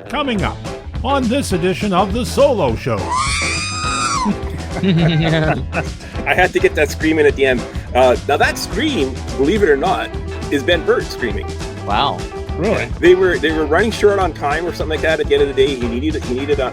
Coming up on this edition of The Solo Show. I had to get that scream in at the end. Now that scream, believe it or not, is Ben Burtt screaming. Wow. Really? They were running short on time or something like that. At the end of the day, he needed an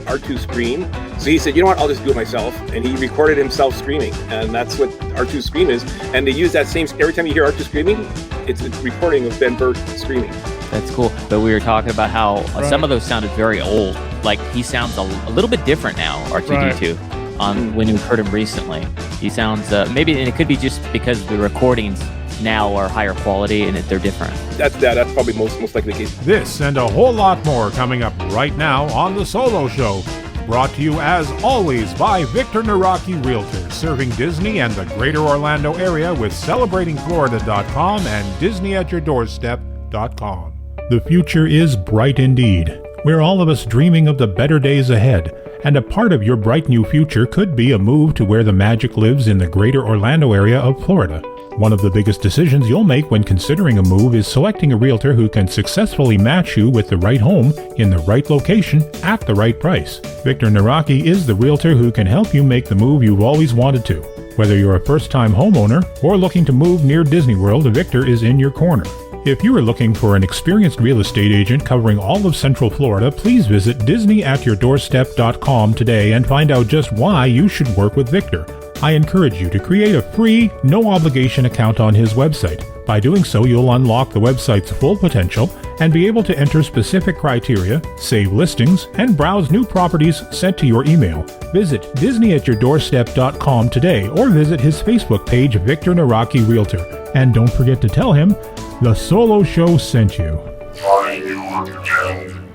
R2 scream. So he said, you know what, I'll just do it myself. And he recorded himself screaming. And that's what R2's scream is. And they use that same, every time you hear R2 screaming, it's a recording of Ben Burtt screaming. That's cool. But we were talking about how some of those sounded very old. Like he sounds a little bit different now, R2-D2, on when we heard him recently. He sounds, maybe, and it could be just because the recordings now are higher quality and they're different. That's probably most likely the case. This and a whole lot more coming up right now on The Solo Show. Brought to you as always by Victor Naraki Realtors, serving Disney and the greater Orlando area with celebratingflorida.com and disneyatyourdoorstep.com. The future is bright indeed. We're all of us dreaming of the better days ahead, and a part of your bright new future could be a move to where the magic lives in the greater Orlando area of Florida. One of the biggest decisions you'll make when considering a move is selecting a realtor who can successfully match you with the right home in the right location at the right price. Victor Naraki is the realtor who can help you make the move you've always wanted to. Whether you're a first-time homeowner or looking to move near Disney World, Victor is in your corner. If you are looking for an experienced real estate agent covering all of Central Florida, please visit disneyatyourdoorstep.com today and find out just why you should work with Victor. I encourage you to create a free, no-obligation account on his website. By doing so, you'll unlock the website's full potential and be able to enter specific criteria, save listings, and browse new properties sent to your email. Visit disneyatyourdoorstep.com today or visit his Facebook page, Victor Naraki Realtor. And don't forget to tell him The Solo Show sent you. Joining you again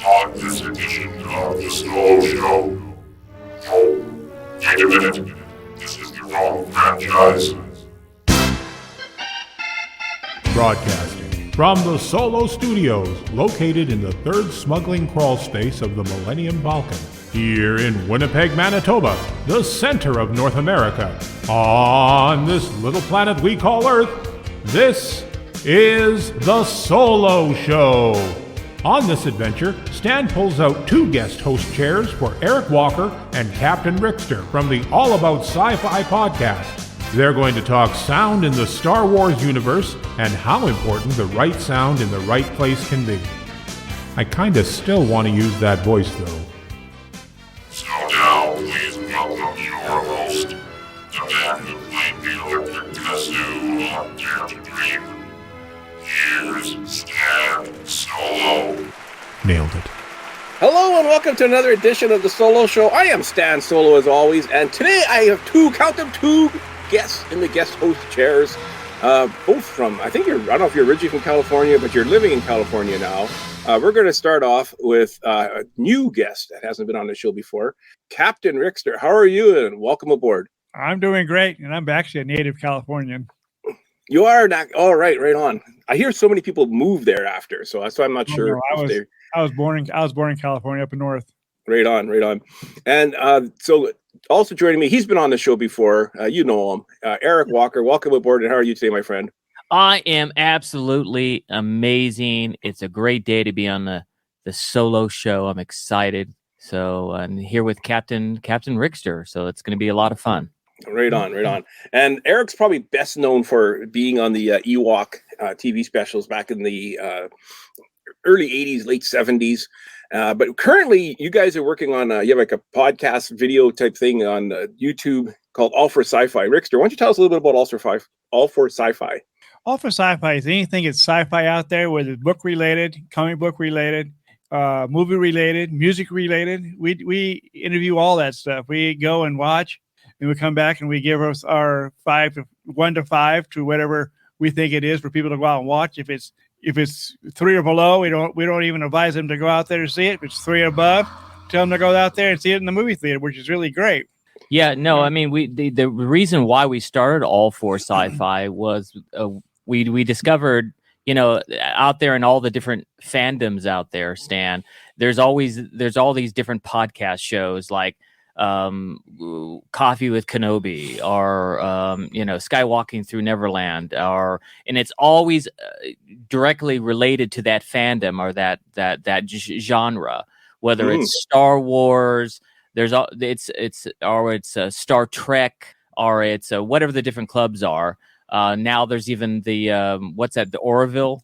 on this edition of The Solo Show. Oh, wait a minute. This is the wrong franchise. Broadcasting from the Solo Studios, located in the third smuggling crawl space of the Millennium Falcon, here in Winnipeg, Manitoba, the center of North America, on this little planet we call Earth. This is The Solo Show. On this adventure, Stan pulls out 2 guest host chairs for Eric Walker and Captain Rickster from the All About Sci-Fi podcast. They're going to talk sound in the Star Wars universe and how important the right sound in the right place can be. I kinda still want to use that voice though. So now, please welcome your host, the man who played the electric kazoo on Dare to Dream. Here's Stan Solo. Nailed it. Hello and welcome to another edition of The Solo Show. I am Stan Solo as always, and today I have two guests in the guest host chairs. Both from, I don't know if you're originally from California, but you're living in California now. We're going to start off with a new guest that hasn't been on the show before, Captain Rickster. How are you and welcome aboard? I'm doing great, and I'm actually a native Californian. You are not. All right, right on. I hear so many people move there after, so that's why I'm not sure. No, I was born in California, up in north. Right on. And so also joining me, he's been on the show before. You know him, Eric Walker. Welcome aboard. And how are you today, my friend? I am absolutely amazing. It's a great day to be on the Solo Show. I'm excited. So I'm here with Captain Rickster. So it's going to be a lot of fun. Right on. And Eric's probably best known for being on the Ewok TV specials back in the early 80s, late 70s. But currently, you guys are working on, you have like a podcast video type thing on YouTube called All For Sci-Fi. Rickster, why don't you tell us a little bit about All For Sci-Fi? All For Sci-Fi is anything that's sci-fi out there, whether it's book related, comic book related, movie related, music related. We interview all that stuff. We go and watch, and we come back and we give us our 1 to 5 to whatever we think it is for people to go out and watch. If it's 3 or below, we don't even advise them to go out there to see it. If it's 3 or above, tell them to go out there and see it in the movie theater, which is really great. Yeah, no, I mean, the reason why we started All For Sci-Fi was we discovered, out there in all the different fandoms out there, Stan, there's all these different podcast shows like Coffee with Kenobi, or Skywalking Through Neverland, and it's always directly related to that fandom or that genre, whether it's Star Wars, it's Star Trek, or it's whatever the different clubs are. Now there's even the what's that? The Orville.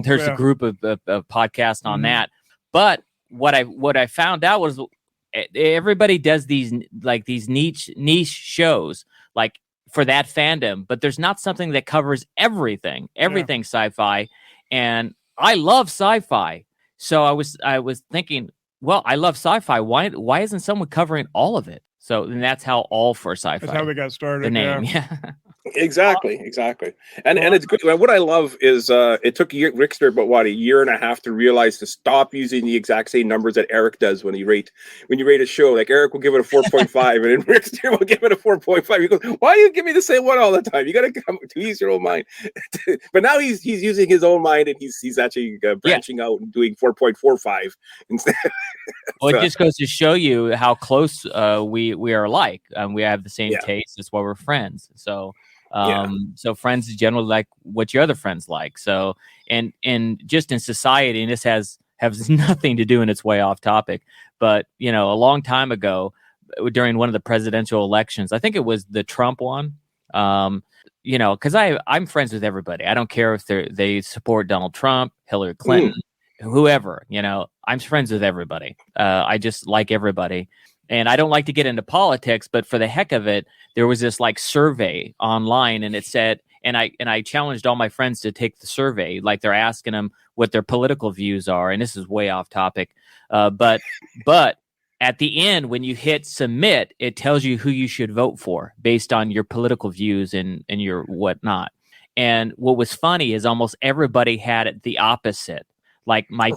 There's a group of podcasts on that. But what I found out was everybody does these niche shows like for that fandom, but there's not something that covers everything sci-fi. And I love sci-fi, so I was thinking, well, I love sci-fi. Why isn't someone covering all of it? So and that's how All For Sci-Fi. That's how we got started. The name, yeah. Exactly. And it's good. What I love is it took Rickster about a year and a half to realize to stop using the exact same numbers that Eric does when you rate a show. Like Eric will give it a 4.5 and then Rickster will give it a 4.5. He goes, why do you give me the same one all the time? You got to come to use your own mind. But now he's using his own mind, and he's actually branching out and doing 4.45 instead. Well, it just goes to show you how close we are alike. We have the same taste. That's why we're friends. So so friends generally like what your other friends like. So and just in society, and this has nothing to do, and it's way off topic, but a long time ago during one of the presidential elections, I think it was the Trump one, because I'm friends with everybody. I don't care if they support Donald Trump, Hillary Clinton, whoever, I'm friends with everybody. I just like everybody. And I don't like to get into politics, but for the heck of it, there was this survey online, and it said, and I challenged all my friends to take the survey, like they're asking them what their political views are. And this is way off topic. But at the end, when you hit submit, it tells you who you should vote for based on your political views and your whatnot. And what was funny is almost everybody had it the opposite. Like my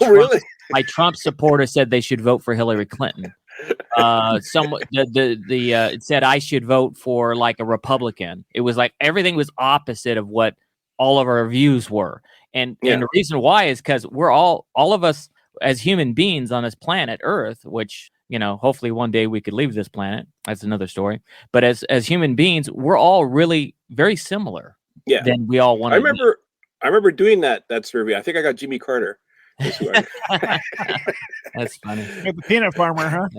Trump supporter said they should vote for Hillary Clinton. It said I should vote for a Republican. It was like everything was opposite of what all of our views were. And the reason why is because we're all of us as human beings on this planet Earth, which, hopefully one day we could leave this planet. That's another story. But as human beings, we're all really very similar. Yeah. Then we all want to. I remember doing that survey. I think I got Jimmy Carter. That's funny. The peanut farmer, huh?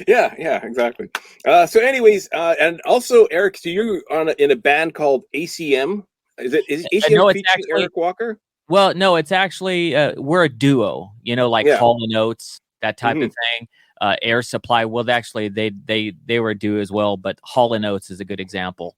Yeah. yeah, exactly. So anyways, and also Eric, so you're in a band called ACM. Is ACM featuring Eric Walker? Well, no, it's actually we're a duo, Hall & Oates, that type of thing. Air Supply, well, actually they were a duo as well, but Hall & Oates is a good example.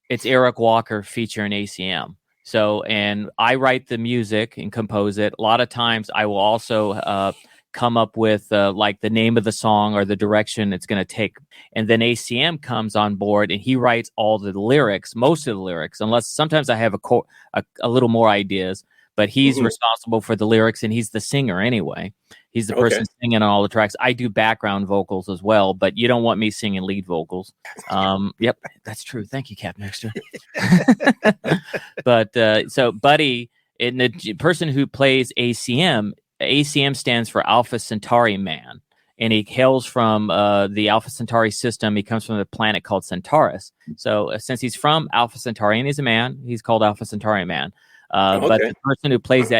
It's Eric Walker featuring ACM. So, and I write the music and compose it. A lot of times I will also come up with the name of the song or the direction it's going to take. And then ACM comes on board and he writes all the lyrics, most of the lyrics, unless sometimes I have a little more ideas, but he's responsible for the lyrics, and he's the singer anyway. He's the person singing on all the tracks. I do background vocals as well, but you don't want me singing lead vocals. Yep, that's true. Thank you, Cap Rickster. But so Buddy, and the person who plays ACM stands for Alpha Centauri Man, and he hails from the Alpha Centauri system. He comes from a planet called Centaurus. So since he's from Alpha Centauri and he's a man, he's called Alpha Centauri Man. But the person who plays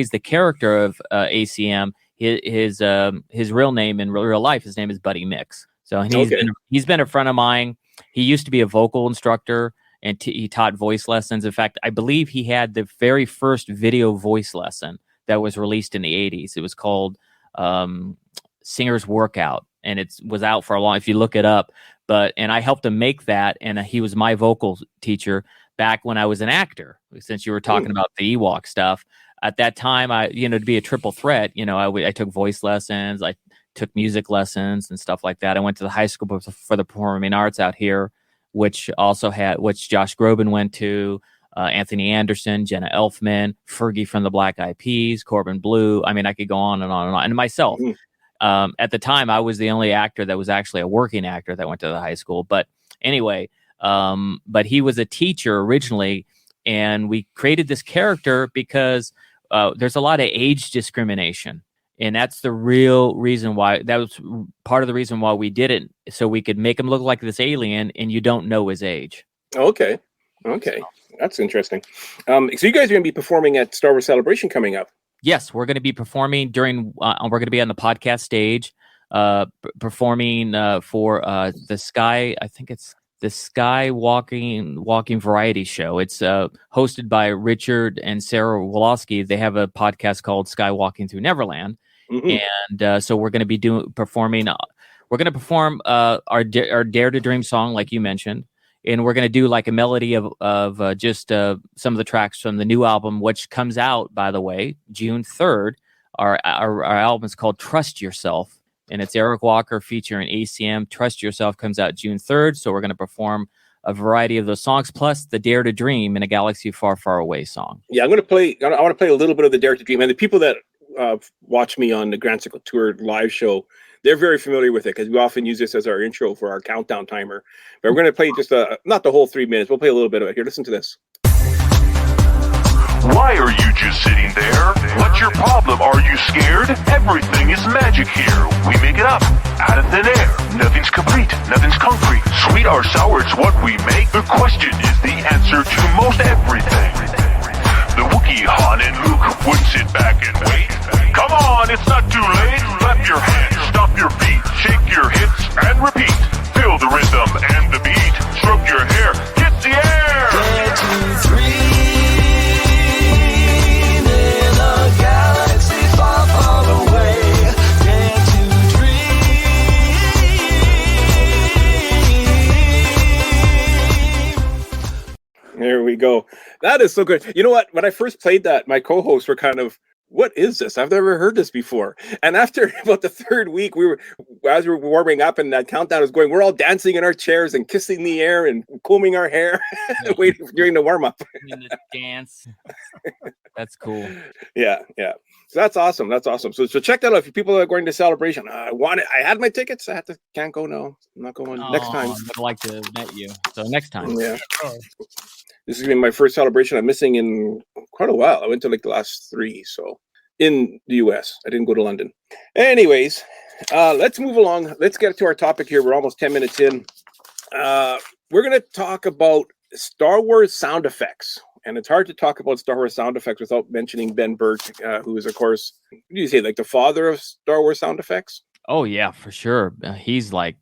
the character of ACM, his real name in real life, his name is Buddy Mix. So he's been a friend of mine. He used to be a vocal instructor, and he taught voice lessons. In fact, I believe he had the very first video voice lesson that was released in the 80s. It was called Singer's Workout, and it was out for a long. If you look it up, and I helped him make that, and he was my vocal teacher back when I was an actor. Since you were talking about the Ewok stuff, at that time, to be a triple threat, I took voice lessons, I took music lessons and stuff like that. I went to the high school for the performing arts out here, which Josh Groban went to, Anthony Anderson, Jenna Elfman, Fergie from the Black Eyed Peas, Corbin Bleu. I mean, I could go on and on and on. And myself, at the time, I was the only actor that was actually a working actor that went to the high school. But anyway, but he was a teacher originally, and we created this character because there's a lot of age discrimination And that's the real reason why. That was part of the reason why we did it, so we could make him look like this alien, and you don't know his age. Okay, that's interesting. So you guys are going to be performing at Star Wars Celebration coming up. Yes, we're going to be performing during. We're going to be on the podcast stage, performing for the Sky. I think it's the Sky Walking Variety Show. It's hosted by Richard and Sarah Wolosky. They have a podcast called Sky Walking Through Neverland, and so we're going to be performing. We're going to perform our Dare to Dream song, like you mentioned, and we're going to do like a melody of just some of the tracks from the new album, which comes out, by the way, June 3rd. Our album is called Trust Yourself. And it's Eric Walker featuring ACM. Trust Yourself comes out June 3rd. So we're going to perform a variety of those songs, plus the Dare to Dream in a Galaxy Far, Far Away song. Yeah, I want to play a little bit of the Dare to Dream. And the people that watch me on the Grand Circle Tour live show, they're very familiar with it because we often use this as our intro for our countdown timer. But we're going to play just not the whole 3 minutes. We'll play a little bit of it. Here, listen to this. Why are you just sitting there? What's your problem? Are you scared? Everything is magic here. We make it up out of thin air. Nothing's complete. Nothing's concrete. Sweet or sour, it's what we make. The question is the answer to most everything. The Wookiee, Han, and Luke would sit back and wait. Come on, it's not too late. Clap your hands, stomp your feet, shake your hips, and repeat. Feel the rhythm and the beat. Stroke your hair, get the air. 1, 2, 3. There we go. That is so good. You know what? When I first played that, my co-hosts were kind of, what is this? I've never heard this before. And after about the third week, as we were warming up and that countdown was going, we're all dancing in our chairs and kissing the air and combing our hair, waiting during the warm-up. The dance. That's cool. Yeah. So that's awesome. So check that out. If people are going to Celebration, I had my tickets. Can't go now. I'm not going next time. I'd like to meet you. So next time. Yeah. This is going to be my first Celebration I'm missing in quite a while. I went to like the last 3, so in the US. I didn't go to London. Anyways, let's move along. Let's get to our topic here. We're almost 10 minutes in. We're going to talk about Star Wars sound effects. And it's hard to talk about Star Wars sound effects without mentioning Ben Burtt, who is, of course, what do you say, like the father of Star Wars sound effects? Oh, yeah, for sure. He's like,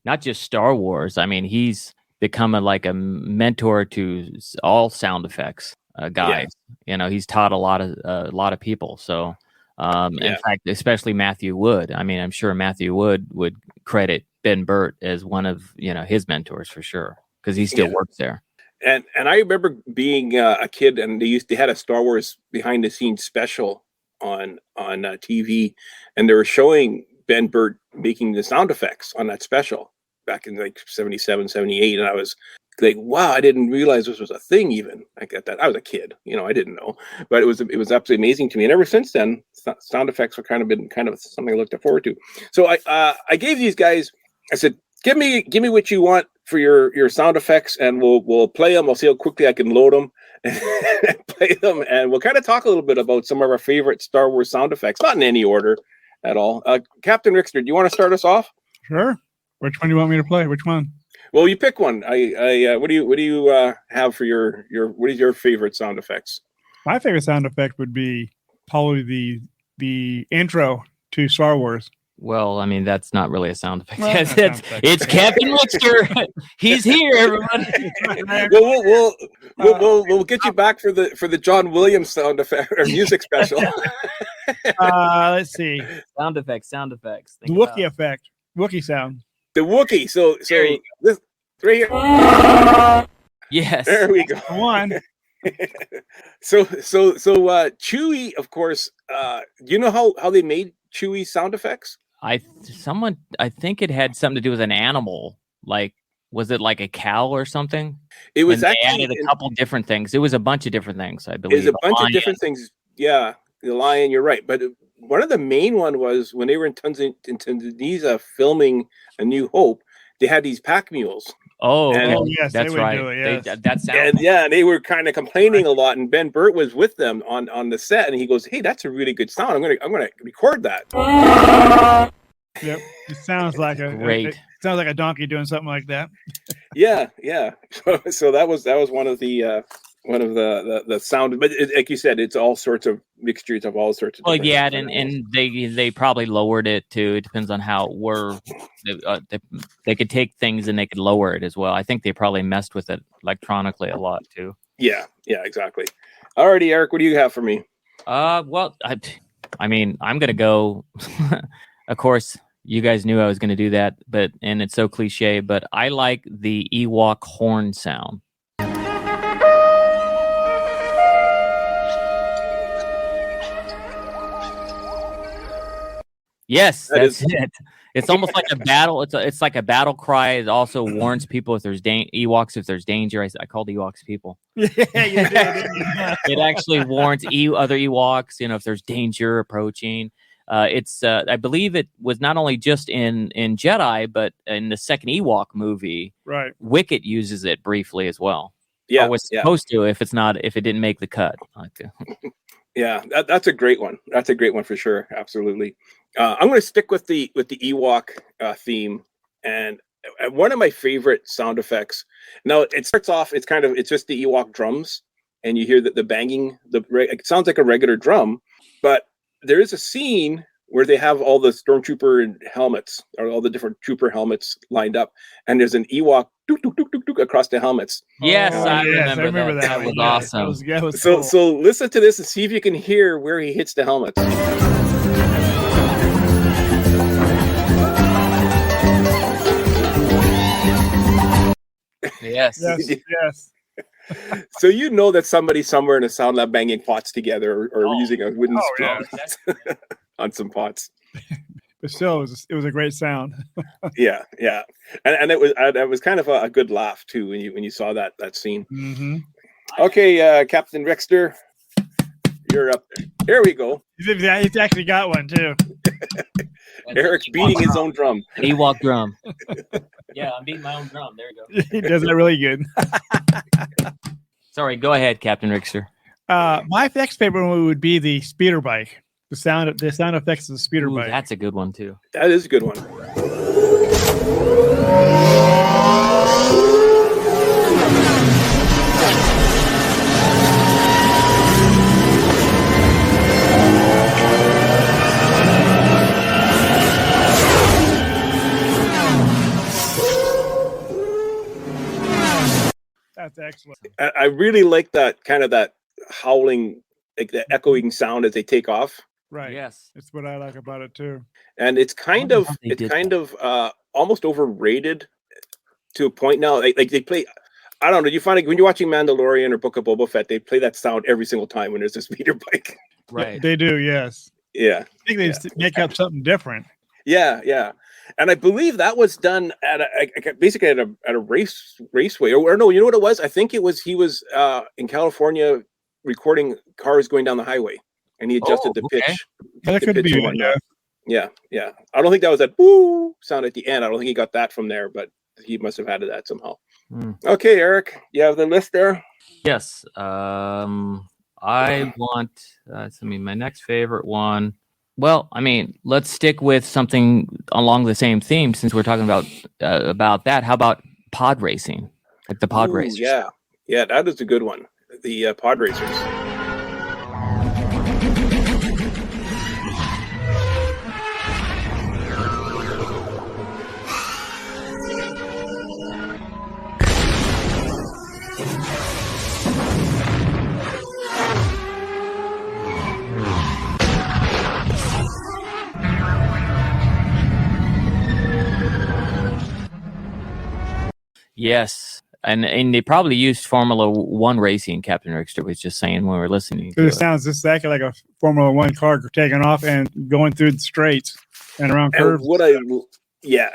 not just Star Wars. I mean, he's become like a mentor to all sound effects guys. Yeah. You know, he's taught a lot of people. So, in fact, especially Matthew Wood. I mean, I'm sure Matthew Wood would credit Ben Burtt as one of his mentors for sure, because he still works there. And I remember being a kid, and they had a Star Wars behind the scenes special on TV, and they were showing Ben Burtt making the sound effects on that special back in like 77, 78, and I was like, wow, I didn't realize this was a thing even. I get that. I was a kid, I didn't know, but it was absolutely amazing to me. And ever since then, sound effects have been something I looked forward to. So I gave these guys, I said, give me what you want for your sound effects, and we'll play them. I'll see how quickly I can load them and play them, and we'll kind of talk a little bit about some of our favorite Star Wars sound effects, not in any order at all. Captain Rickster, do you want to start us off? Sure. Which one do you want me to play? Which one? Well, you pick one. What do you have for your what is your favorite sound effects? My favorite sound effect would be probably the intro to Star Wars. Well, I mean, that's not really a sound effect. Well, it's Captain Rickster. He's here, everybody. We'll get you back for the John Williams sound effect or music special. Let's see. Sound effects. The Wookiee effect. Wookiee sound. The Wookiee. So this right here. Yes. There we go. One. So Chewie, of course. Do you know how they made Chewie sound effects? I think it had something to do with an animal. Like, was it like a cow or something? It was and they added a couple different things. It was a bunch of different things, I believe. It was a bunch of different things. Yeah, the lion. You're right. But one of the main one was when they were in Tunisia filming A New Hope. They had these pack mules. Oh, And- okay. Oh, yes, That's they would right. do it, yes. That sounds. And yeah, they were kind of complaining a lot, and Ben Burtt was with them on the set, and he goes, "Hey, that's a really good sound. I'm gonna record that." Yep. It sounds like Great. It sounds like a donkey doing something like that. Yeah. So that was one of the sound, but like you said, it's all sorts of mixtures of all sorts of. Well, different yeah, different and they probably lowered it too. It depends on how it were. They could take things and they could lower it as well. I think they probably messed with it electronically a lot too. Yeah, exactly. Alrighty, Eric, what do you have for me? Well, I mean, I'm gonna go. Of course, you guys knew I was gonna do that, and it's so cliche, but I like the Ewok horn sound. Yes, that's it. It's almost like a battle. It's like a battle cry. It also warns people if there's Ewoks, if there's danger. I called Ewoks people. Yeah, you did. It actually warns other Ewoks, if there's danger approaching. I believe it was not only just in Jedi, but in the second Ewok movie, Right. Wicket uses it briefly as well. Yeah, or was supposed to if it didn't make the cut. Yeah, that's a great one. That's a great one for sure. Absolutely. I'm going to stick with the Ewok theme, and one of my favorite sound effects. Now it starts off. It's just the Ewok drums, and you hear the banging. It sounds like a regular drum, but there is a scene where they have all the stormtrooper helmets, or all the different trooper helmets lined up, and there's an Ewok duk, duk, duk, duk, duk, across the helmets. Yes, Oh, I yes, remember that. That one. was Yeah, awesome. that was So cool. so listen to this and see if you can hear where he hits the helmets. Yes. yes. So you know that somebody somewhere in a sound lab banging pots together, or using a wooden yeah. spoon on some pots. But still, it was a great sound. Yeah, and it was kind of a good laugh too when you saw that scene. Mm-hmm. Okay, Captain Rickster, you're up there. Here we go. He's actually got one too. Eric's beating his own drum. An Ewok drum. Yeah, I'm beating my own drum. There you go. He does it really good. Sorry, go ahead, Captain Rickster. My next favorite one would be the speeder bike. The sound effects of the speeder Ooh, bike. that's a good one too. That is a good one. That's excellent. I really like that howling, like the echoing sound as they take off. Right. Yes. It's what I like about it too. And it's kind of almost overrated to a point now. Like they play, I don't know. You find when you're watching Mandalorian or Book of Boba Fett, they play that sound every single time when there's a speeder bike. Right. They do. Yes. Yeah. I think they just make up something different. Yeah. And I believe that was done at basically at a raceway, or no, you know what it was? I think he was in California recording cars going down the highway, and he adjusted the pitch. That the could pitch be and one. whatnot. Yeah. I don't think that was that woo sound at the end. I don't think he got that from there, but he must have added that somehow. Okay, Eric, you have the list there? Yes. I want. My next favorite one. Well, let's stick with something along the same theme since we're talking about that. How about pod racing, like the pod racers? Yeah, that is a good one. The pod racers. Yes. And they probably used Formula One racing, Captain Rickster was just saying when we were listening. It sounds exactly like a Formula One car taking off and going through the straights and around curves. Yeah,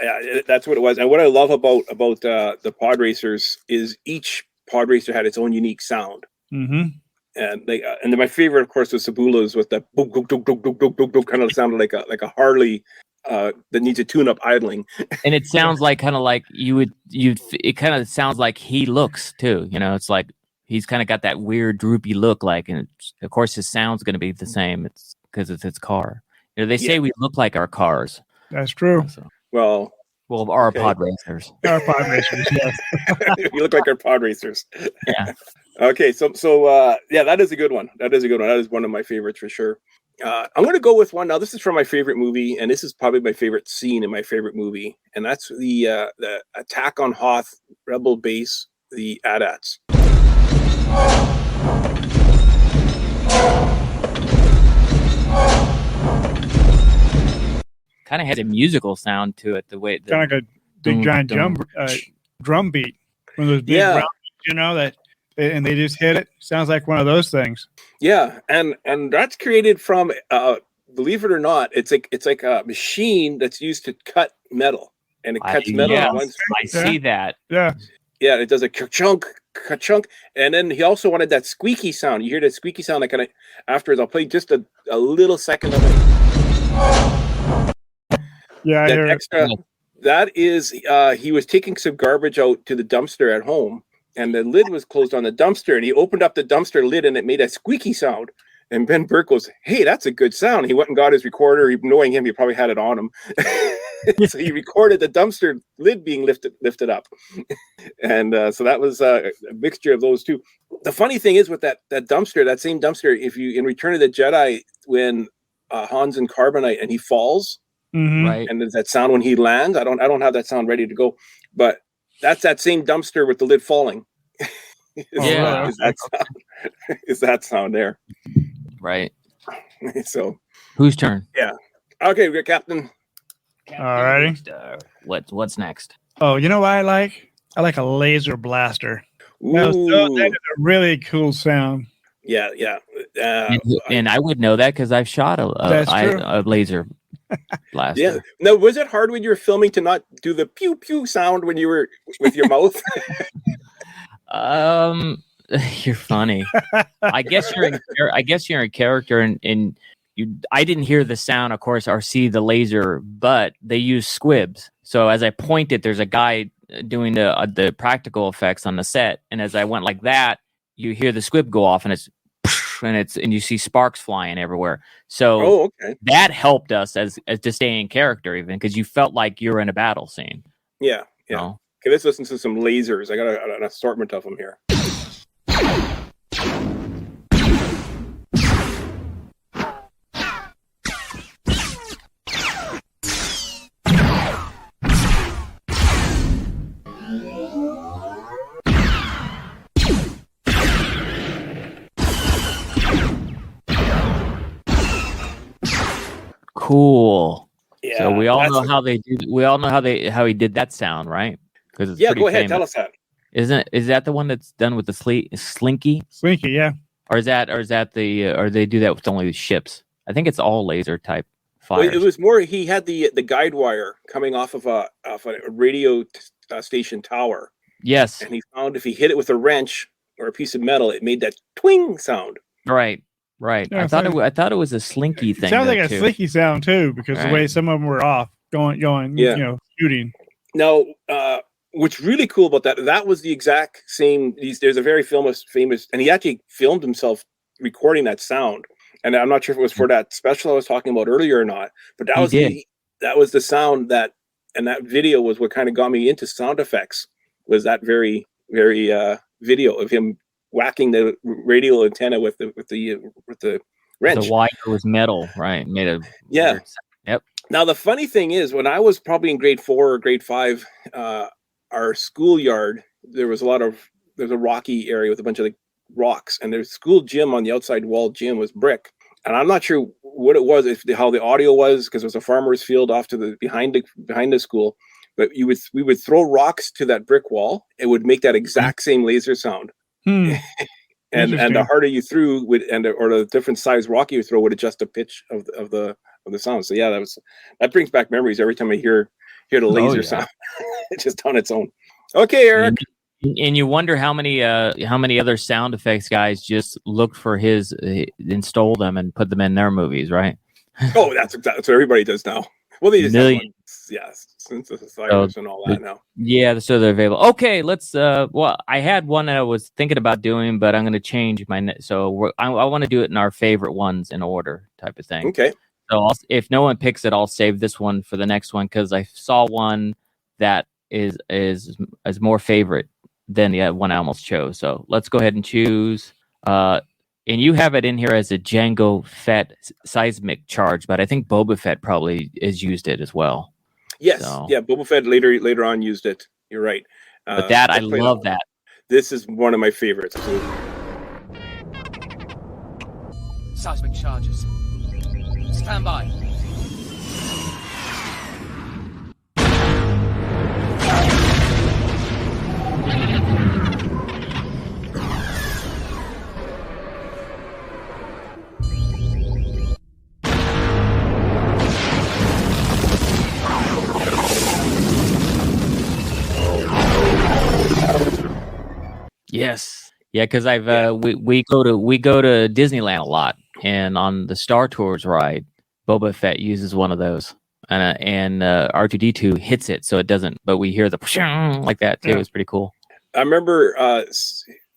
that's what it was. And what I love about the pod racers is each pod racer had its own unique sound. Mm-hmm. And then my favorite, of course, was Sabula's with that boom, boom, boom, boom, boom, boom, boom, boom, kind of sounded like a Harley that needs a tune-up idling. And it sounds like kind of like it kind of sounds like he looks too. It's like he's kind of got that weird droopy look, like, and of course his sound's going to be the same. It's because it's his car. They say we look like our cars. That's true. Well, our pod racers. Our pod racers, yes. You look like our pod racers. Yeah. Okay, so that is a good one. That is one of my favorites for sure. I'm going to go with one. Now, this is from my favorite movie, and this is probably my favorite scene in my favorite movie, and that's the attack on Hoth Rebel base, the AT-ATs. Kind of had a musical sound to it, the way kind of like a big giant drum beat, one of those big round, and they just hit it. Sounds like one of those things. Yeah, and that's created from believe it or not, it's like a machine that's used to cut metal, and it cuts metal. Yes, on one side. I see that. Yeah, it does a ka-chunk, and then he also wanted that squeaky sound. You hear that squeaky sound, that kind of. Afterwards, I'll play just a little second of it. Yeah, I hear extra. That is, he was taking some garbage out to the dumpster at home, and the lid was closed on the dumpster, and he opened up the dumpster lid, and it made a squeaky sound. And Ben Burtt goes, "Hey, that's a good sound." He went and got his recorder. Knowing him, he probably had it on him. So he recorded the dumpster lid being lifted up. And so that was a mixture of those two. The funny thing is with that dumpster, that same dumpster, if you, in Return of the Jedi, when Han's in carbonite and he falls, right, and there's that sound when he lands. I don't have that sound ready to go, but that's that same dumpster with the lid falling. Is that sound there? Right. So whose turn? Yeah. Okay, we got Captain. All righty. What's next? Oh, you know what I like? I like a laser blaster. That is a really cool sound. Yeah. And I would know that because I've shot a laser blaster. Yeah. Now, was it hard when you were filming to not do the pew pew sound when you were with your mouth? You're funny. I guess you're in character, and I didn't hear the sound, of course, or see the laser, but they use squibs. So as I pointed, there's a guy doing the practical effects on the set, and as I went like that, you hear the squib go off, and and you see sparks flying everywhere. So that helped us as to stay in character, even because you felt like you're in a battle scene. Yeah. Okay, let's listen to some lasers. I got an assortment of them here. Cool. Yeah. So we all know how they do. We all know how he did that sound, right? Because go ahead. Tell us that. Is that the one that's done with the slinky? Slinky, yeah. Or is that the or they do that with only the ships? I think it's all laser type fires. Well, it was more. He had the guide wire coming off of a radio station tower. Yes. And he found if he hit it with a wrench or a piece of metal, it made that twing sound. Right. Yeah, I thought it was a slinky thing. It sounds like a slinky sound too, because the way some of them were off going, shooting. Now, what's really cool about that was the exact same. There's a very famous, and he actually filmed himself recording that sound. And I'm not sure if it was for that special I was talking about earlier or not, but that was the sound and that video was what kind of got me into sound effects. Was that very, very video of him whacking the radio antenna with the wrench. The wire was metal, right? Made a weird sound. Yep. Now the funny thing is, when I was probably in grade 4 or grade 5, our schoolyard there's a rocky area with a bunch of rocks, and there's school gym on the outside wall. Gym was brick, and I'm not sure what it was, how the audio was, because there was a farmer's field off to the behind the school. But we would throw rocks to that brick wall. It would make that exact same laser sound. And the harder you threw or the different size rock you throw would adjust the pitch of the sound. So yeah, that brings back memories every time I hear the laser sound. It's just on its own. Okay, Eric. And you wonder how many other sound effects guys just looked for and stole them and put them in their movies, right? Oh, that's what everybody does now. Well, they just millions. synthesizers and all that now. Yeah, so they're available. Okay, let's. Well, I had one that I was thinking about doing, but I'm going to change my. So I want to do it in our favorite ones in order, type of thing. Okay. So if no one picks it, I'll save this one for the next one because I saw one that is more favorite than the one I almost chose. So let's go ahead and choose. And you have it in here as a Jango Fett seismic charge, but I think Boba Fett probably has used it as well. Yes, yeah, Boba Fett later on used it. You're right. But I love that. This is one of my favorites. Seismic charges. Stand by. Yes. Yeah, because we go to Disneyland a lot, and on the Star Tours ride, Boba Fett uses one of those, and R2D2 hits it, so it doesn't. But we hear the like that too. It's pretty cool. I remember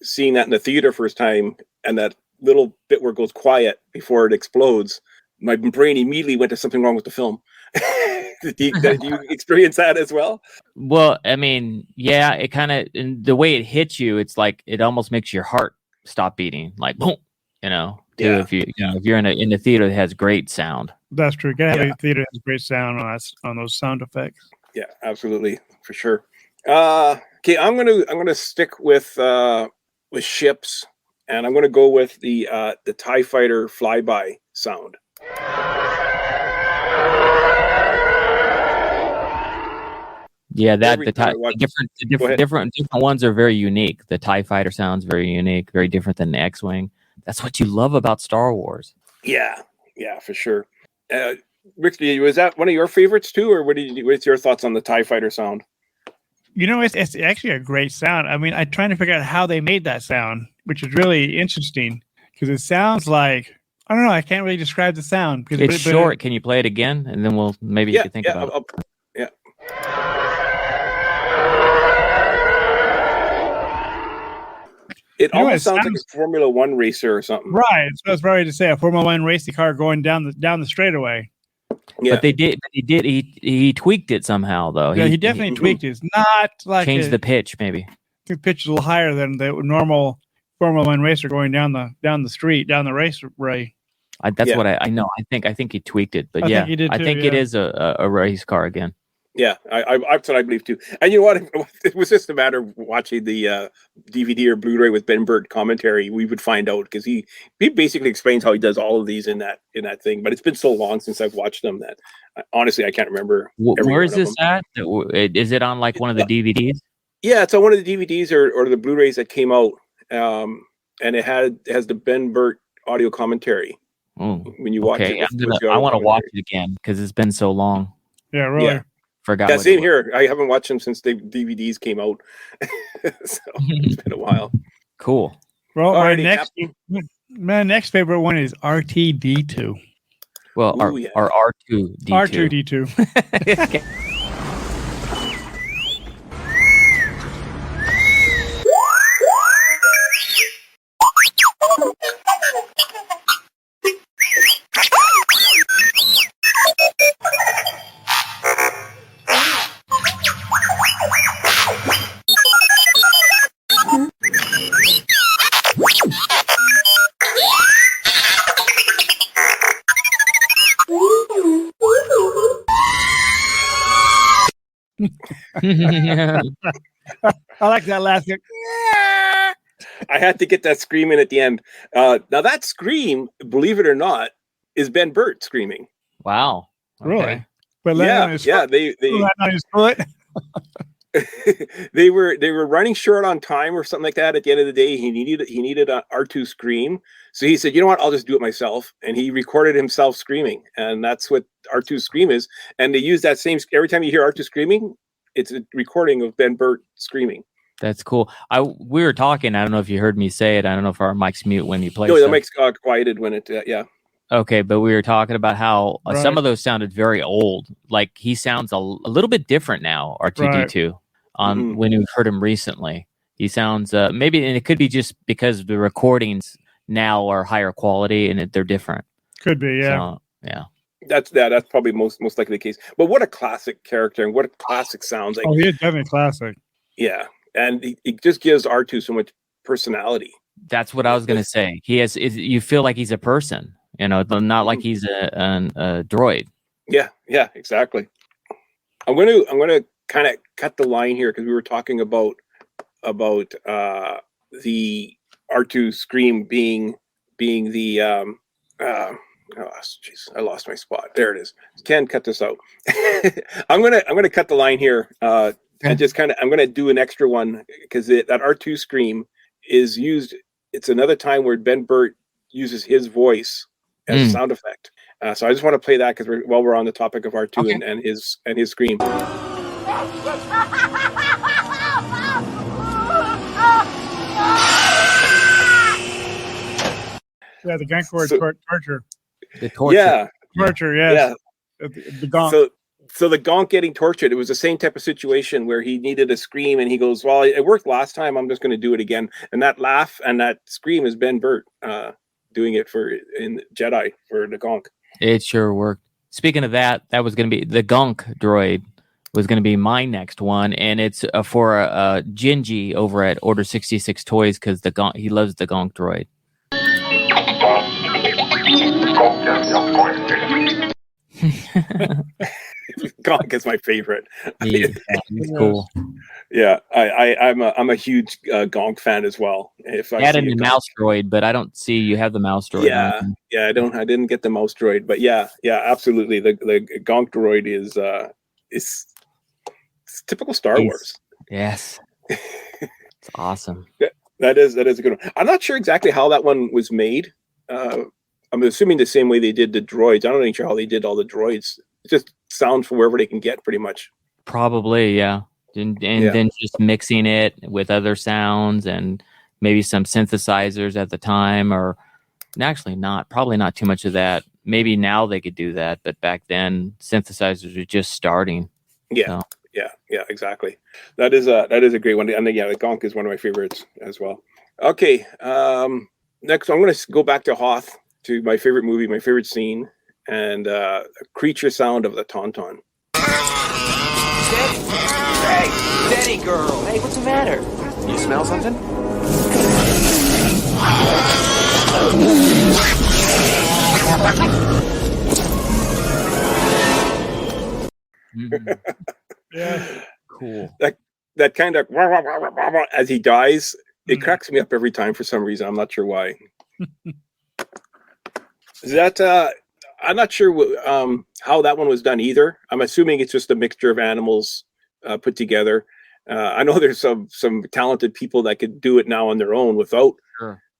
seeing that in the theater first time, and that little bit where it goes quiet before it explodes. My brain immediately went to something wrong with the film. Did you experience that as well? Well, I mean, yeah, it kind of the way it hits you, it's like it almost makes your heart stop beating, like boom, If you're in a theater that has great sound. That's true. A theater has great sound on those sound effects. Yeah, absolutely, for sure. Okay, I'm gonna stick with ships, and I'm gonna go with the TIE Fighter flyby sound. Yeah, different ones are very unique. The TIE Fighter sounds very unique, very different than the X-Wing. That's what you love about Star Wars. Yeah, for sure. Rick, was that one of your favorites too, or what's your thoughts on the TIE Fighter sound? It's actually a great sound. I mean, I'm trying to figure out how they made that sound, which is really interesting because it sounds like, I don't know, I can't really describe the sound. It's short. Can you play it again? And then you can think about it. Yeah. It almost sounds like a Formula One racer or something. Right. So I was probably to say a Formula One racing car going down the straightaway. Yeah. But he tweaked it somehow though. Yeah, he definitely tweaked it. It's not like changed the pitch maybe. The pitch is a little higher than the normal Formula One racer going down the street, down the raceway. That's what I know. I think he tweaked it, but I think it is a race car again. Yeah, that's what I believe too. And you know what? It was just a matter of watching the DVD or Blu-ray with Ben Burtt commentary. We would find out because he basically explains how he does all of these in that thing. But it's been so long since I've watched them that honestly I can't remember. Where is this at? Is it on like one of the DVDs? Yeah, it's on one of the DVDs or the Blu-rays that came out, and it has the Ben Burtt audio commentary. When you watch it, I want to watch it again because it's been so long. Yeah, really. Yeah. Forgot. Yeah, same here. I haven't watched them since the DVDs came out, so it's been a while. Cool. Well, my next favorite one is RTD2. Well, our R2D2. R2D2. I like that last thing. I had to get that scream in at the end. Now that scream, believe it or not, is Ben Burtt screaming. Wow. Okay. Really? But they were running short on time or something like that. At the end of the day, he needed an R2 scream, so he said, "You know what? I'll just do it myself." And he recorded himself screaming, and that's what R2's scream is. And they use that same every time you hear R2 screaming, it's a recording of Ben Burtt screaming. That's cool. We were talking. I don't know if you heard me say it. I don't know if our mic's mute when you play. No, the mic's quieted when it. Yeah. Okay, but we were talking about how some of those sounded very old. Like he sounds a little bit different now, R2D2, on when we've heard him recently. He sounds maybe, and it could be just because the recordings now are higher quality and they're different. Could be, yeah. So, yeah. That's probably most likely the case. But what a classic character and what a classic sounds like. Oh, he is definitely classic. Yeah, and it just gives R2 so much personality. That's what I was gonna say. You feel like he's a person, not like he's a droid. Yeah, exactly. I'm gonna kind of cut the line here because we were talking about the R2 scream being the oh, jeez, I lost my spot. There it is. Ken, cut this out. I'm gonna cut the line here, and just I'm gonna do an extra one because that R2 scream is used. It's another time where Ben Burtt uses his voice as a sound effect. So I just want to play that because we're on the topic of R2 and his scream. Yeah, the Gankor torture. The torture. Yeah. Torture, yes. Yeah. The gonk. So the gonk getting tortured, it was the same type of situation where he needed a scream and he goes, well, it worked last time. I'm just going to do it again. And that laugh and that scream is Ben Burtt doing it in Jedi for the gonk. It sure worked. Speaking of that was going to be the gonk droid was going to be my next one. And it's for Gingy over at Order 66 Toys because he loves the gonk droid. Gonk is my favorite. Yeah, he's cool. Yeah, I'm a huge Gonk fan as well. If I had a mouse droid, but I don't see you have the mouse droid. Yeah, I didn't get the mouse droid, but yeah, absolutely. The Gonk droid is it's typical Star Wars. Yes, it's awesome. That is a good one. I'm not sure exactly how that one was made. I'm assuming the same way they did the droids. I'm not even sure how they did all the droids. Just sound from wherever they can get, pretty much. Probably, yeah. And then just mixing it with other sounds and maybe some synthesizers at the time, or actually probably not too much of that. Maybe now they could do that, but back then synthesizers were just starting. Yeah, so. Yeah, exactly. That is a great one. And the Gonk is one of my favorites as well. Okay, next I'm going to go back to Hoth, to my favorite movie, my favorite scene, and a creature sound of the Tauntaun. Hey, steady, girl. Hey, what's the matter? You smell something? Yeah, cool. That kind of as he dies, it cracks me up every time for some reason. I'm not sure why. Is that I'm not sure how that one was done either. I'm assuming it's just a mixture of animals put together. I know there's some talented people that could do it now on their own without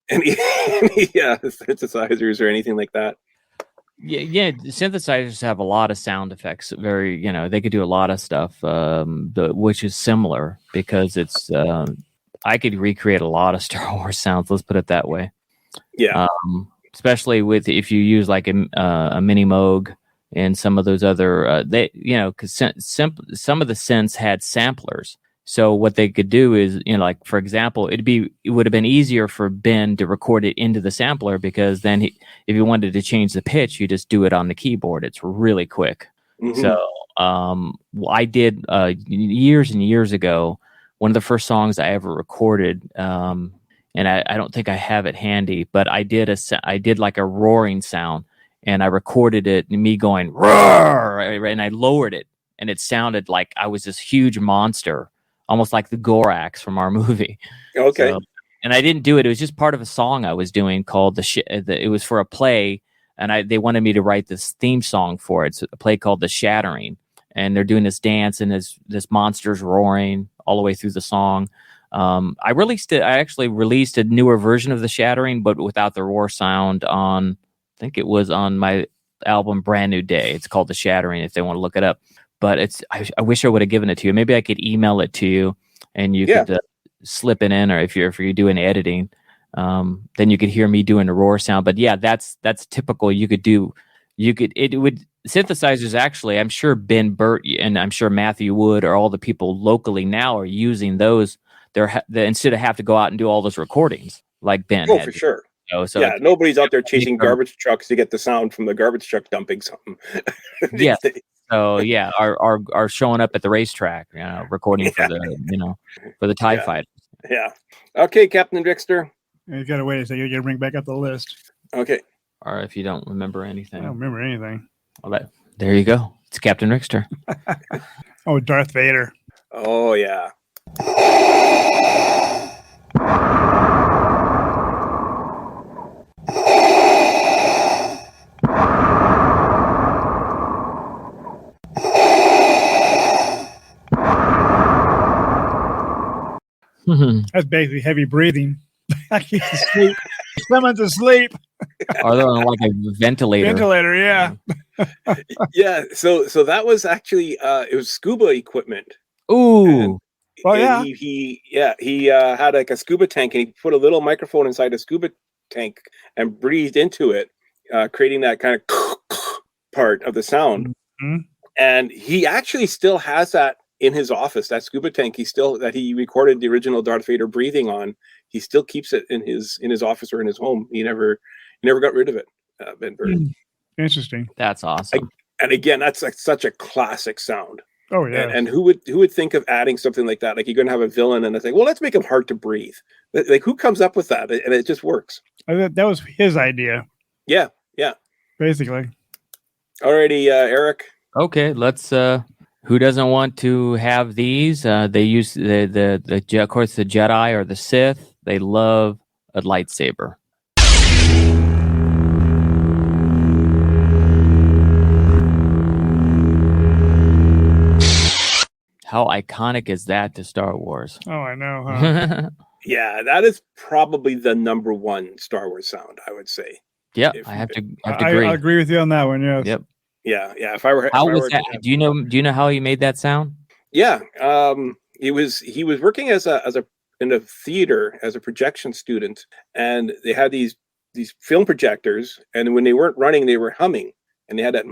any synthesizers or anything like that. Yeah, synthesizers have a lot of sound effects. They could do a lot of stuff, which is similar because it's. I could recreate a lot of Star Wars sounds. Let's put it that way. Yeah. Especially if you use like a mini Moog and some of those other, because some of the synths had samplers. So what they could do is, like for example, it would have been easier for Ben to record it into the sampler because then if you wanted to change the pitch, you just do it on the keyboard. It's really quick. Mm-hmm. So I did years and years ago. One of the first songs I ever recorded. And I don't think I have it handy, but I did like a roaring sound, and I recorded it, and me going roar, and I lowered it, and it sounded like I was this huge monster, almost like the Gorax from our movie. Okay. And I didn't do it; it was just part of a song I was doing called it was for a play, and they wanted me to write this theme song for it. It's a play called The Shattering, and they're doing this dance, and this monster's roaring all the way through the song. I actually released a newer version of The Shattering, but without the roar sound I think it was on my album Brand New Day. It's called The Shattering if they want to look it up. But I wish I would have given it to you. Maybe I could email it to you and you could slip it in, or if you're doing editing. then you could hear me doing a roar sound. But yeah, that's typical. Synthesizers actually, I'm sure Ben Burtt and I'm sure Matthew Wood or all the people locally now are using those. Instead of have to go out and do all those recordings like Ben. Oh, for sure. So yeah, nobody's out there chasing garbage trucks to get the sound from the garbage truck dumping something. Yes. So yeah, are showing up at the racetrack, recording for the TIE Fighter. Yeah. Okay, Captain Rickster. You gotta wait a second. You gotta bring back up the list. Okay. Or if you don't remember anything. I don't remember anything. Well, there you go. It's Captain Rickster. Oh, Darth Vader. Oh yeah. That's basically heavy breathing. He's asleep. Someone's asleep. Or they're on like a ventilator. Ventilator, yeah. Yeah. So that was actually it was scuba equipment. Ooh. And he had like a scuba tank, and he put a little microphone inside a scuba tank and breathed into it, creating that kind of part of the sound. Mm-hmm. And he actually still has that in his office, that scuba tank. That he recorded the original Darth Vader breathing on. He still keeps it in his office or in his home. He never got rid of it. Ben Burtt. Interesting. That's awesome. And again, that's like such a classic sound. Oh yeah. And who would think of adding something like that? Like you're going to have a villain, and it's like, well, let's make him hard to breathe. Like who comes up with that? And it just works. That was his idea. Yeah. Basically. Alrighty, Eric. Okay, let's. Who doesn't want to have these? They use of course the Jedi or the Sith. They love a lightsaber. How iconic is that to Star Wars? Oh, I know. Huh? Yeah, that is probably the number one Star Wars sound, I would say. Yep, I have to agree. I agree with you on that one. Yes. Yep. Yeah. If I were, how was that? Do you know how he made that sound? Yeah, he was working in a theater as a projection student, and they had these film projectors, and when they weren't running, they were humming, and they had that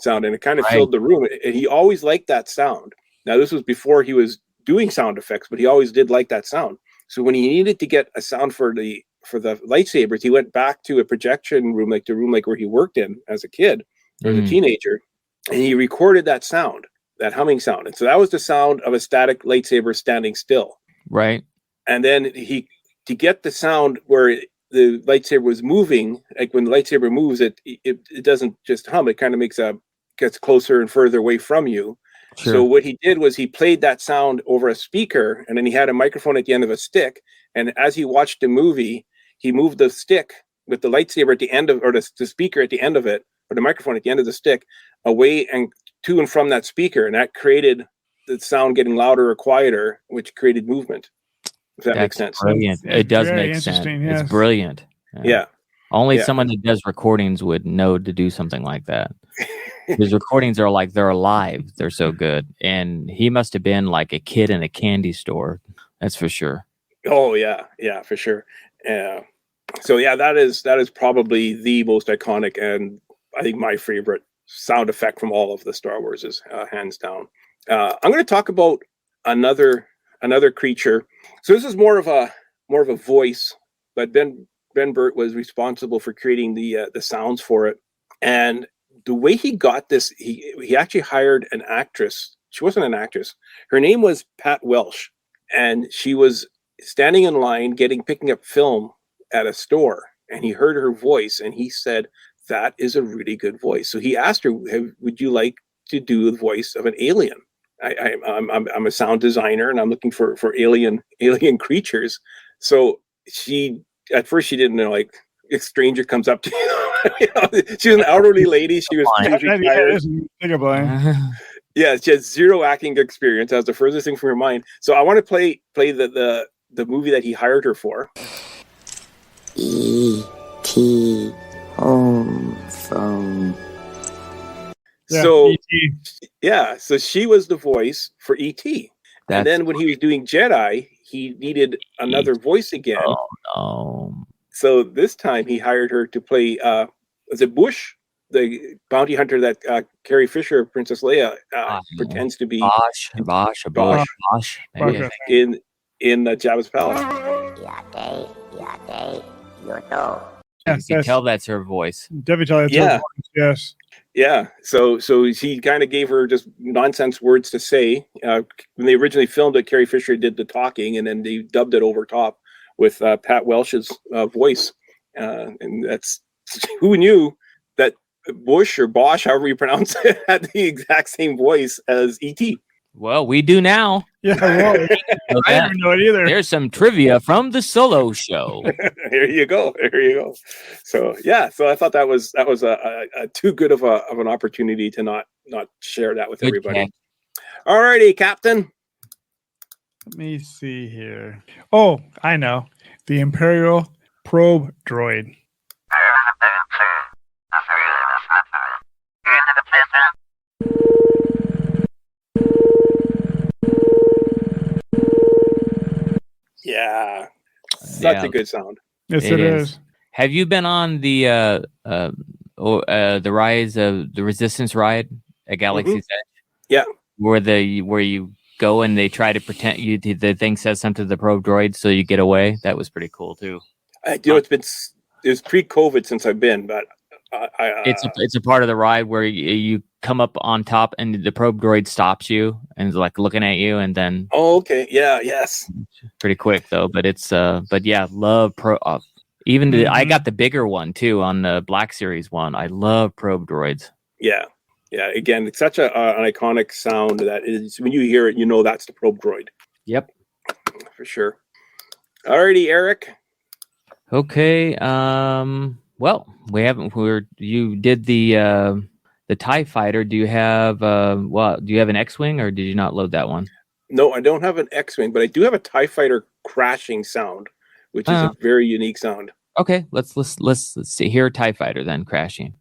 sound, and it kind of filled the room. And he always liked that sound. Now, this was before he was doing sound effects, but he always did like that sound. So when he needed to get a sound for the lightsabers, he went back to a projection room, like the room like where he worked in as a kid or as a teenager, and he recorded that sound, that humming sound. And so that was the sound of a static lightsaber standing still. Right. And then to get the sound where the lightsaber was moving, like when the lightsaber moves, it doesn't just hum, it kind of gets closer and further away from you. Sure. So what he did was he played that sound over a speaker, and then he had a microphone at the end of a stick. And as he watched the movie, he moved the stick with the lightsaber at the end of, or the speaker at the end of it, or the microphone at the end of the stick, away and to and from that speaker. And that created the sound getting louder or quieter, which created movement. If that makes sense. Brilliant. It does make sense. Yes. It's brilliant. Yeah. Only someone that does recordings would know to do something like that. His recordings are like, they're alive. They're so good. And he must have been like a kid in a candy store. That's for sure. Oh yeah. Yeah, for sure. Yeah. So yeah, that is probably the most iconic, and I think my favorite sound effect from all of the Star Wars is hands down. I'm going to talk about another creature. So this is more of a voice, but Ben Burtt was responsible for creating the sounds for it. And the way he got this, he actually hired an actress. She wasn't an actress. Her name was Pat Welsh, and she was standing in line picking up film at a store, and he heard her voice, and he said, "That is a really good voice." So he asked her, "Would you like to do the voice of an alien? I'm a sound designer, and I'm looking for alien creatures." So at first she didn't know, like, a stranger comes up to you. She was an elderly lady. She was retired. Yeah, she has zero acting experience. That was the furthest thing from her mind. So I want to play the movie that he hired her for. E.T. Home Phone. So E.T. So she was the voice for E.T. And then when he was doing Jedi, he needed another voice again. Oh no! So this time he hired her to play. Was it Bush, the bounty hunter that Carrie Fisher, Princess Leia, pretends to be? Bosch. Maybe. in Jabba's palace. Yes, You can tell that's her voice. Definitely tell that's her voice, yes. Yeah, so he kind of gave her just nonsense words to say. When they originally filmed it, Carrie Fisher did the talking, and then they dubbed it over top with Pat Welsh's voice. And that's who knew that Bush or Bosch, however you pronounce it, had the exact same voice as E.T. Well, we do now. Yeah, well, I didn't know it either. There's some trivia from the Solo Show. There you go. So I thought that was a too good of an opportunity to not share that with everybody. Okay. All righty, Captain. Let me see here. Oh, I know. The Imperial Probe Droid. Yeah, such a good sound. Yes, it is. Have you been on the rise of the Resistance ride at Galaxy's Edge? Yeah, where you go and they try to pretend the thing says something to the probe droid so you get away. That was pretty cool too. It was pre-COVID since I've been, but it's a part of the ride where you come up on top and the probe droid stops you and is like looking at you, and then yes, pretty quick though. But it's love even I got the bigger one too on the Black Series one. I love probe droids. Yeah. Again, it's such an iconic sound that is, when you hear it, you know that's the probe droid. Yep, for sure. Alrighty, Eric. Okay. Well, you did the TIE fighter. Do you have do you have an X-wing, or did you not load that one? No, I don't have an X-wing, but I do have a TIE fighter crashing sound, which is a very unique sound. Okay, let's see. Hear a TIE fighter then crashing.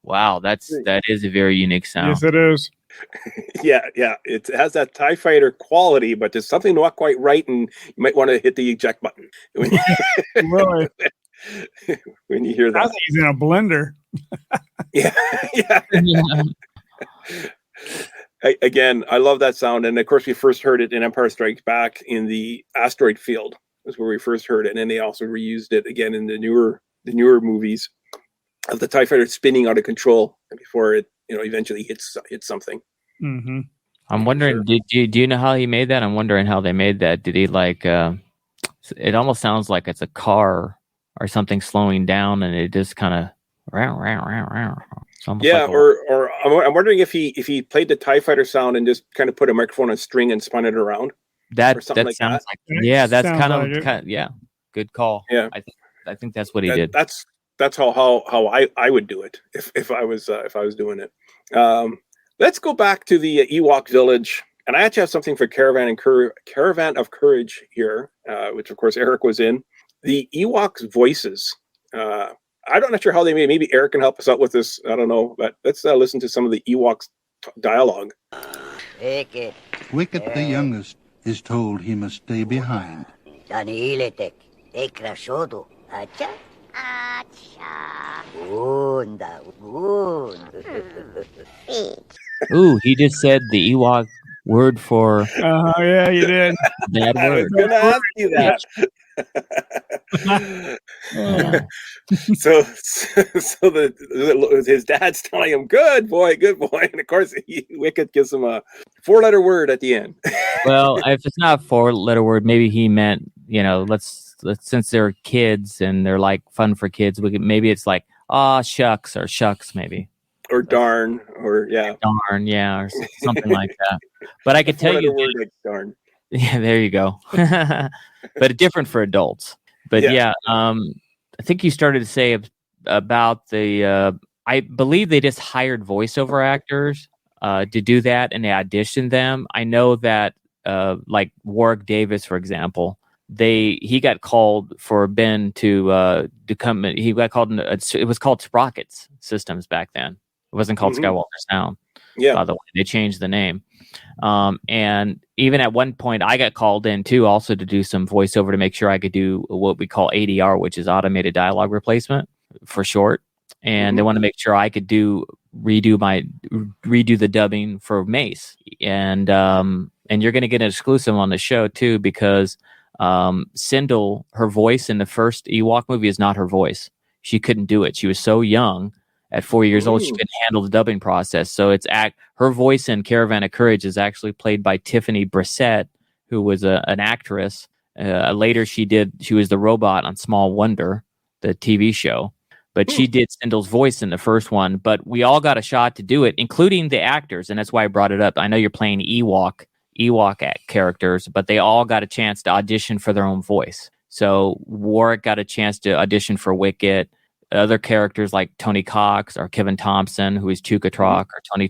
Wow, that is a very unique sound. Yes, it is. Yeah, it has that TIE fighter quality, but there's something not quite right, and you might want to hit the eject button when you hear that. I think he's in a blender. Yeah. Again, I love that sound, and of course, we first heard it in Empire Strikes Back in the asteroid field. Was where we first heard it, and then they also reused it again in the newer movies of the TIE fighter spinning out of control before it, eventually hits something. Mm-hmm. I'm wondering, do you know how he made that? I'm wondering how they made that. Did he it almost sounds like it's a car or something slowing down, and it just kind of yeah, or I'm wondering if he played the TIE fighter sound and just kind of put a microphone on a string and spun it around. That sounds like that's kind of good call. Yeah, I think that's what he did. That's how I would do it if I was doing it. Let's go back to the Ewok village, and I actually have something for Caravan of Courage here, which of course Eric was in. The Ewoks' voices. I'm not sure how they made. Maybe Eric can help us out with this. I don't know, but let's listen to some of the Ewoks' dialogue. Wicket the youngest is told he must stay behind. Ooh, he just said the Ewok word for. Yeah, you did. Bad word. I was going to ask you that. So his dad's telling him, good boy, and of course Wicket gives him a 4-letter word at the end. Well, if it's not a 4-letter word, maybe he meant, let's since they're kids and they're like fun for kids, maybe it's like shucks or shucks, maybe, or darn, or darn, or something like that. But I could tell you word like darn. Yeah, there you go. But different for adults. But I think you started to say about the. I believe they just hired voiceover actors to do that, and they auditioned them. I know that like Warwick Davis, for example, he got called for Ben to come. He got called. It was called Sprockets Systems back then. It wasn't called Skywalker Sound. Yeah. By the way, they changed the name. And even at one point, I got called in too, also to do some voiceover to make sure I could do what we call ADR, which is automated dialogue replacement for short. And they want to make sure I could redo the dubbing for Mace. And you're going to get an exclusive on the show too, because Sindel, her voice in the first Ewok movie is not her voice. She couldn't do it. She was so young. At 4 years old, she couldn't handle the dubbing process. So her voice in Caravan of Courage is actually played by Tiffany Brissett, who was an actress. Later, she was the robot on Small Wonder, the TV show. But she did Sindel's voice in the first one. But we all got a shot to do it, including the actors, and that's why I brought it up. I know you're playing Ewok characters, but they all got a chance to audition for their own voice. So Warwick got a chance to audition for Wicket. Other characters like Tony Cox or Kevin Thompson, who is Chukatrak, or Tony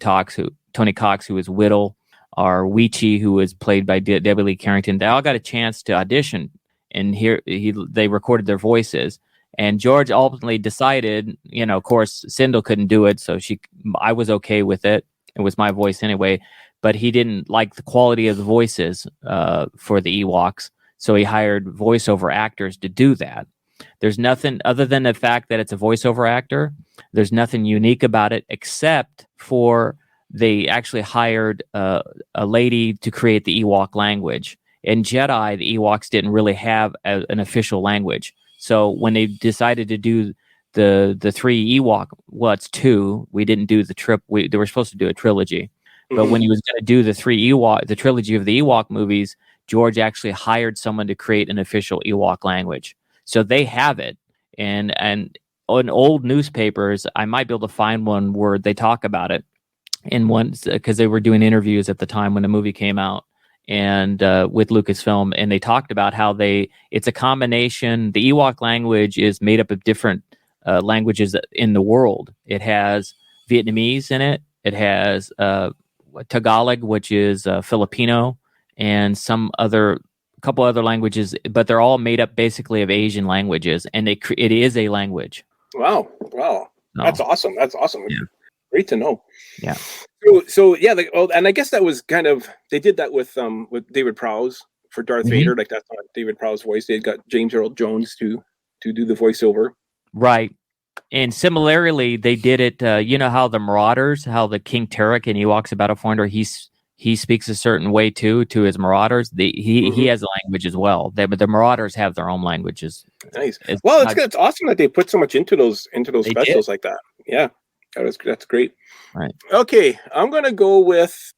Cox, who is Whittle, or Weechie, who was played by Debbie Lee Carrington. They all got a chance to audition, and they recorded their voices. And George ultimately decided, of course, Sindel couldn't do it, so I was okay with it. It was my voice anyway, but he didn't like the quality of the voices for the Ewoks, so he hired voiceover actors to do that. There's nothing other than the fact that it's a voiceover actor. There's nothing unique about it except for they actually hired a lady to create the Ewok language. In Jedi, the Ewoks didn't really have an official language. So when they decided to do the three Ewok, well, it's two. We didn't do the trip. They were supposed to do a trilogy. But when he was going to do the trilogy of the Ewok movies, George actually hired someone to create an official Ewok language. So they have it, and on old newspapers, I might be able to find one where they talk about it in one, because they were doing interviews at the time when the movie came out, and with Lucasfilm, and they talked about how it's a combination. The Ewok language is made up of different languages in the world. It has Vietnamese in it. It has Tagalog, which is Filipino, and a couple other languages, but they're all made up basically of Asian languages, and it is a language. Wow. That's awesome. Yeah. Great to know. Yeah. So yeah, and I guess that was kind of, they did that with David Prowse for Darth Vader. Like, that's not David Prowse's voice. They got James Earl Jones to do the voiceover. Right. And similarly, they did it. How the Marauders, how the King Tarek in Ewoks About a Foreigner, he speaks a certain way too to his Marauders. He has a language as well. But the Marauders have their own languages. Nice. Well, it's good. It's awesome that they put so much into those specials like that. Yeah, that's great. Right. Okay, I'm gonna go with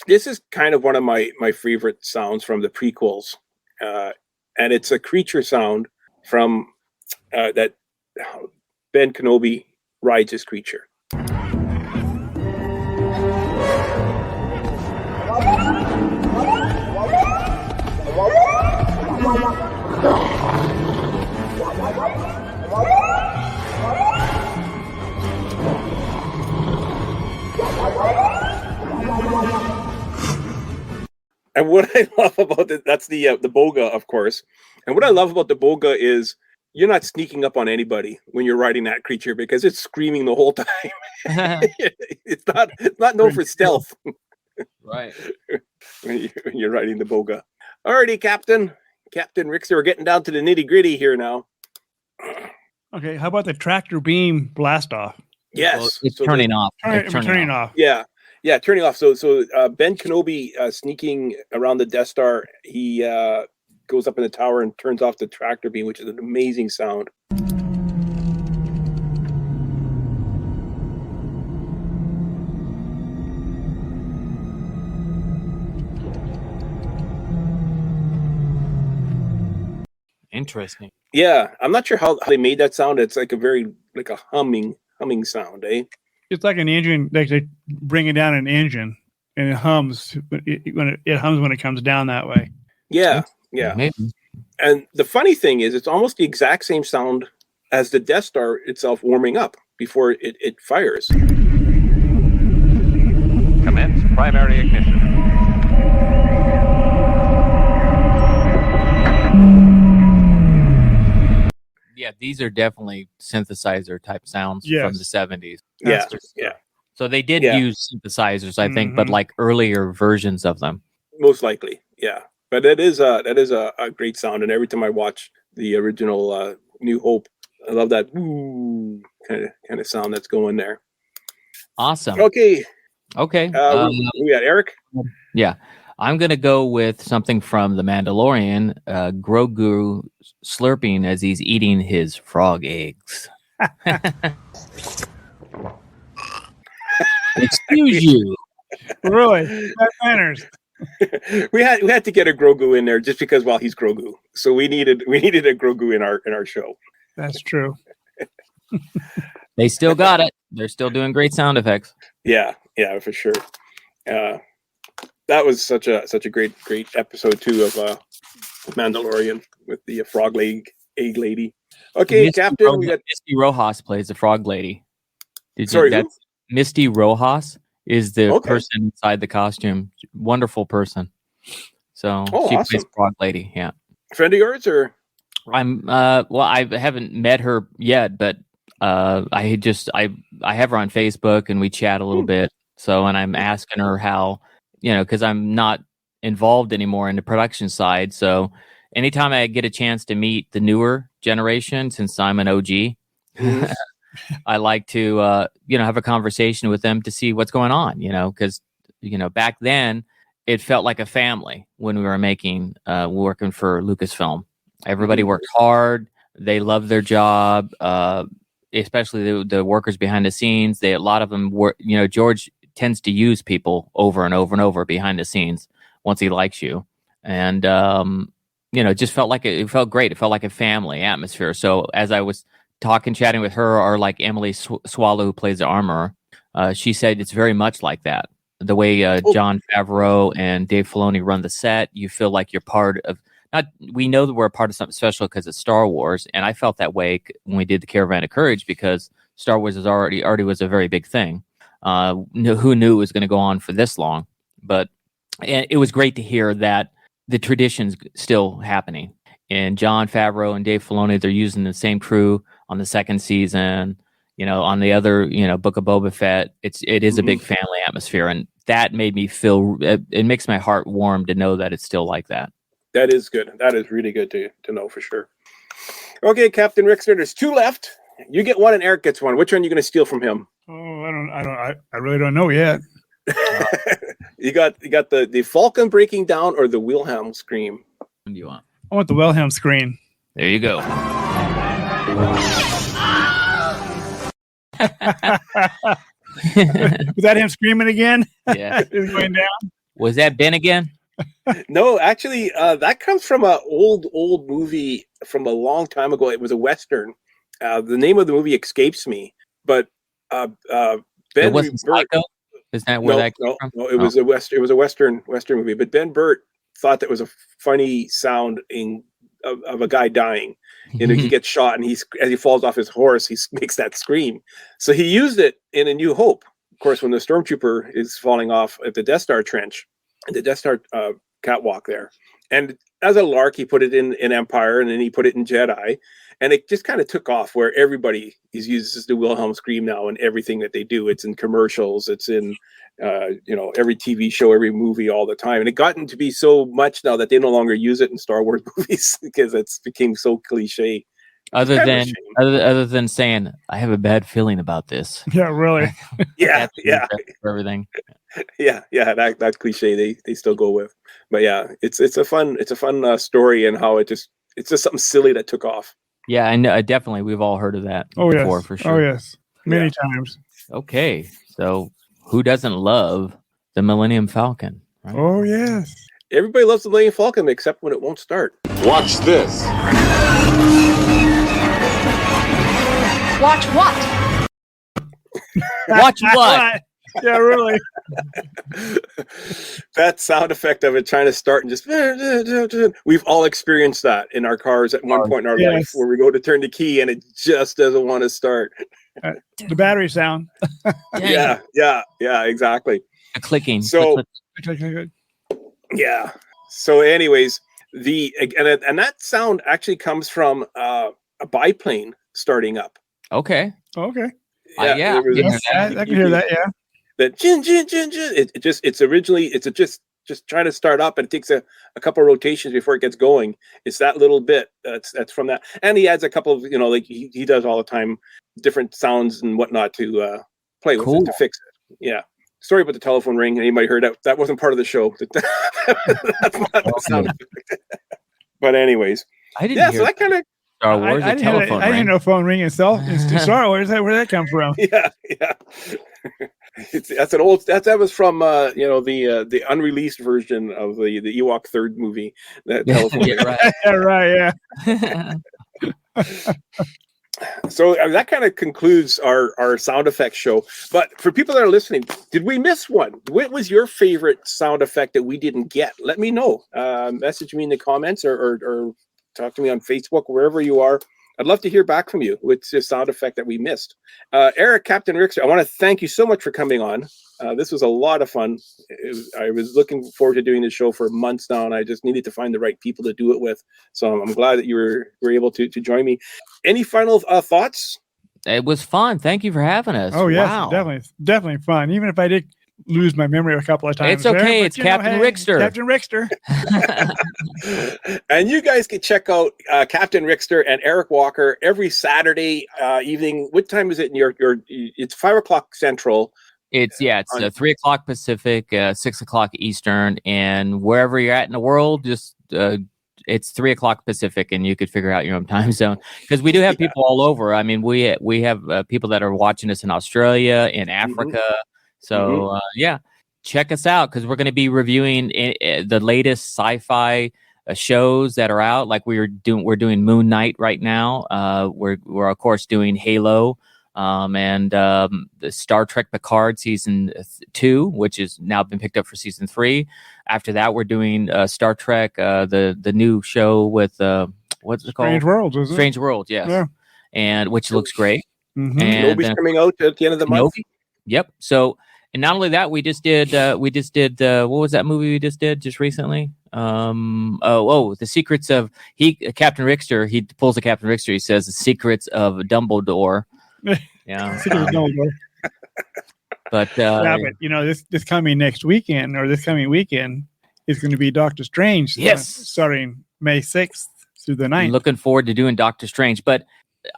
this is kind of one of my favorite sounds from the prequels, and it's a creature sound from that Ben Kenobi rides his creature. And what I love about it, that's the Boga, of course. And what I love about the Boga is you're not sneaking up on anybody when you're riding that creature, because it's screaming the whole time. It's not known for stealth. Right. when you're riding the Boga. Alrighty, Captain Rickster, we're getting down to the nitty gritty here now. Okay, how about the tractor beam blast off? Yes, well, it's turning off. Turning off. Yeah, turning off. So Ben Kenobi sneaking around the Death Star, he goes up in the tower and turns off the tractor beam, which is an amazing sound. Interesting. Yeah, I'm not sure how they made that sound. It's like a humming sound, eh? It's like an engine. They bring it down an engine, and it hums it hums when it comes down that way. Yeah. Maybe. And the funny thing is, it's almost the exact same sound as the Death Star itself warming up before it fires. Commence primary ignition. These are definitely synthesizer type sounds from the 70s. Yeah, yeah. So they did use synthesizers, I think, but Mhm. like earlier versions of them. Most likely, yeah. But that is a great sound, and every time I watch the original New Hope, I love that ooh kind of sound that's going there. Awesome. Okay, Okay. we got Eric. Yeah. I'm going to go with something from The Mandalorian, Grogu slurping as he's eating his frog eggs. Excuse you. Really? Bad manners. we had to get a Grogu in there just because, well, he's Grogu. So we needed a Grogu in our show. That's true. They still got it. They're still doing great sound effects. Yeah, for sure. That was such a great episode too of Mandalorian with the frog egg lady. Okay, Captain, we got Misty Rojas plays the frog lady. Sorry, who? That's Misty Rojas is the person inside the costume. Wonderful person. So she awesome. plays frog lady. Yeah. Friend of yours, or I'm well, I haven't met her yet, but I have her on Facebook and we chat a little bit. So, and I'm asking her how, because I'm not involved anymore in the production side. So anytime I get a chance to meet the newer generation, since I'm an OG, I like to, have a conversation with them to see what's going on, because, back then it felt like a family when we were working for Lucasfilm. Everybody worked hard. They loved their job, especially the workers behind the scenes. A lot of them were, George tends to use people over and over and over behind the scenes once he likes you. And, it just felt it felt great. It felt like a family atmosphere. So as I was chatting with her, or like Emily Swallow, who plays the armorer, she said it's very much like that. The way Jon Favreau and Dave Filoni run the set, you feel like you're part of. We know that we're a part of something special because it's Star Wars, and I felt that way when we did the Caravan of Courage, because Star Wars is already was a very big thing. Who knew it was going to go on for this long? But it was great to hear that the tradition's still happening. And Jon Favreau and Dave Filoni, they're using the same crew on the second season. On the other, Book of Boba Fett, it is a big family atmosphere, and that made me feel. It makes my heart warm to know that it's still like that. That is good. That is really good to know for sure. Okay, Captain Rickster, there's 2 left. You get 1 and Eric gets 1. Which one are you going to steal from him? Oh, I really don't know yet. You got the Falcon breaking down or the Wilhelm scream? What do you want? I want the Wilhelm scream. There you go. Was that him screaming again? Yeah. Is going down? Was that Ben again? No, actually, that comes from an old movie from a long time ago. It was a Western. The name of the movie escapes me, but Ben It wasn't Burtt. Psycho? Is that where that came from? No, it was a Western movie. But Ben Burtt thought that was a funny sound of a guy dying. He gets shot, and as he falls off his horse, he makes that scream. So he used it in A New Hope. Of course, when the stormtrooper is falling off at the Death Star trench, the Death Star catwalk there. And as a lark, he put it in Empire, and then he put it in Jedi. And it just kind of took off, where everybody uses the Wilhelm scream now in everything that they do. It's in commercials. It's in, every TV show, every movie, all the time. And it gotten to be so much now that they no longer use it in Star Wars movies because it's became so cliche. Other than saying, I have a bad feeling about this. Yeah, really. Yeah. For everything. Yeah. That cliche they still go with. But yeah, it's a fun story, and how it's just something silly that took off. Yeah, I know. Definitely, we've all heard of that before, for sure. Oh yes, many times. Okay, so who doesn't love the Millennium Falcon? Right? Oh yes. Everybody loves the Millennium Falcon except when it won't start. Watch this. Watch what? Watch what? Yeah, really. That sound effect of it trying to start and just we've all experienced that in our cars at one point in our life, where we go to turn the key and it just doesn't want to start. The battery sound. Yeah, exactly. A clicking. So Click. yeah. So anyways, and that sound actually comes from a a biplane starting up. Okay. Okay. Yeah. I can hear that. Yeah. That jin. It's just trying to start up, and it takes a couple of rotations before it gets going. It's that little bit that's from that, and he adds a couple of like he does all the time, different sounds and whatnot to play with it to fix it. Yeah. Sorry about the telephone ring. Anybody heard that? That wasn't part of the show. That's not the sound effect. But anyways, I didn't hear so that kind of Star Wars. I didn't know phone ring itself. It's Star Wars. Where'd that come from? Yeah. That was from the unreleased version of the Ewok third movie. That telephone. Yeah. So that kind of concludes our sound effects show. But for people that are listening, did we miss one? What was your favorite sound effect that we didn't get? Let me know. Message me in the comments or talk to me on Facebook, wherever you are. I'd love to hear back from you. What's the sound effect that we missed? Eric, Captain Rickster, I want to thank you so much for coming on. This was a lot of fun. I was looking forward to doing this show for months now, and I just needed to find the right people to do it with. So I'm glad that you were able to join me. Any final thoughts? It was fun. Thank you for having us. Oh, yes, wow. definitely fun. Even if I did lose my memory a couple of times. It's okay. It's Captain Rickster. Captain Rickster. And you guys can check out Captain Rickster and Eric Walker every Saturday evening. What time is it in your it's 5:00 Central. It's 3:00 Pacific, 6:00 Eastern, and wherever you're at in the world, just it's 3:00 Pacific, and you could figure out your own time zone, because we do have people all over. I mean, we have people that are watching us in Australia, in Africa. So check us out, because we're going to be reviewing the latest sci-fi shows that are out. Like we're doing Moon Knight right now. We're of course doing Halo, and the Star Trek Picard season 2, which has now been picked up for season 3. After that, we're doing Star Trek, the new show with what's it called? Strange Worlds, isn't it? Strange World, yes. Yeah. And which looks great. Mm-hmm. And Kenobi's coming out at the end of the month. Yep. So, and not only that, we just did what was that movie we just did just recently? The Secrets of Captain Rickster. He pulls a Captain Rickster. He says the Secrets of Dumbledore. Yeah. Secrets of Dumbledore. But this coming weekend is going to be Doctor Strange. Yes. Starting May 6th through the 9th. I'm looking forward to doing Doctor Strange, but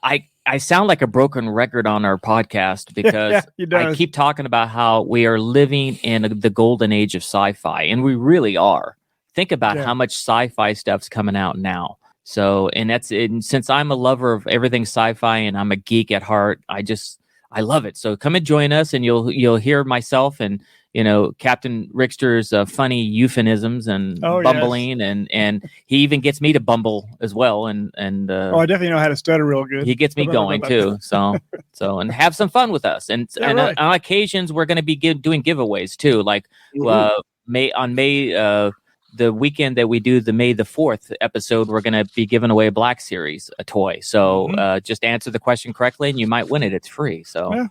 I sound like a broken record on our podcast, because I keep talking about how we are living in the golden age of sci-fi, and we really are. Think about how much sci-fi stuff's coming out now. So, and since I'm a lover of everything sci-fi and I'm a geek at heart, I love it. So come and join us, and you'll hear myself and Captain Rickster's funny euphemisms and bumbling, and he even gets me to bumble as well. And I definitely know how to stutter real good. He gets me going too. So and have some fun with us. And on occasions we're going to be doing giveaways too. Like May the weekend that we do the May the 4th episode, we're going to be giving away a Black Series, a toy. So just answer the question correctly, and you might win it. It's free. So. Yeah.